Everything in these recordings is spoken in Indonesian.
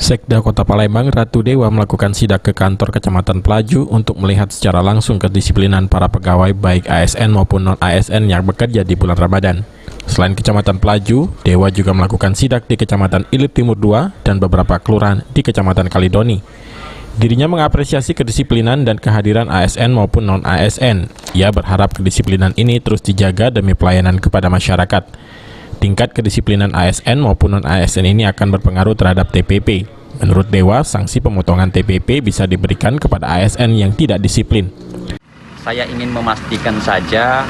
Sekda Kota Palembang Ratu Dewa melakukan sidak ke kantor Kecamatan Pelaju untuk melihat secara langsung kedisiplinan para pegawai baik ASN maupun non-ASN yang bekerja di bulan Ramadan. Selain Kecamatan Pelaju, Dewa juga melakukan sidak di Kecamatan Ilit Timur 2 dan beberapa kelurahan di Kecamatan Kalidoni. Dirinya mengapresiasi kedisiplinan dan kehadiran ASN maupun non-ASN. Ia berharap kedisiplinan ini terus dijaga demi pelayanan kepada masyarakat. Tingkat kedisiplinan ASN maupun non-ASN ini akan berpengaruh terhadap TPP. Menurut Dewa, sanksi pemotongan TPP bisa diberikan kepada ASN yang tidak disiplin. Saya ingin memastikan saja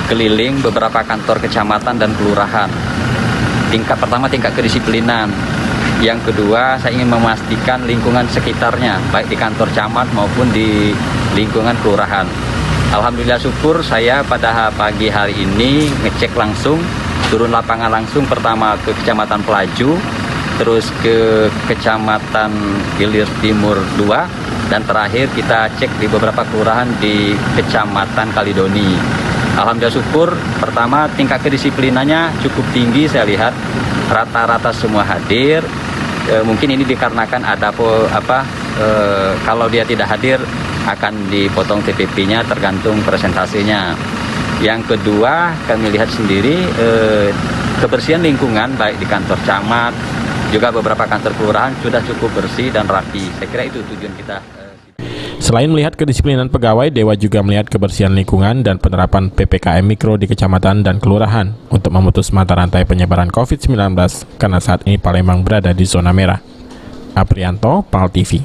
keliling beberapa kantor kecamatan dan kelurahan. Tingkat pertama tingkat kedisiplinan. Yang kedua, saya ingin memastikan lingkungan sekitarnya, baik di kantor camat maupun di lingkungan kelurahan. Alhamdulillah syukur saya pada pagi hari ini ngecek langsung, turun lapangan langsung, pertama ke Kecamatan Pelaju, terus ke Kecamatan Ilir Timur 2, dan terakhir kita cek di beberapa kelurahan di Kecamatan Kalidoni. Alhamdulillah syukur, pertama tingkat kedisiplinannya cukup tinggi, saya lihat rata-rata semua hadir. Mungkin ini dikarenakan ada kalau dia tidak hadir akan dipotong TPP-nya tergantung presentasinya. Yang kedua, kami lihat sendiri kebersihan lingkungan baik di kantor camat, juga beberapa kantor kelurahan sudah cukup bersih dan rapi. Saya kira itu tujuan kita. Selain melihat kedisiplinan pegawai, Dewa juga melihat kebersihan lingkungan dan penerapan PPKM Mikro di kecamatan dan kelurahan untuk memutus mata rantai penyebaran COVID-19 karena saat ini Palembang berada di zona merah. Aprianto, PAL TV.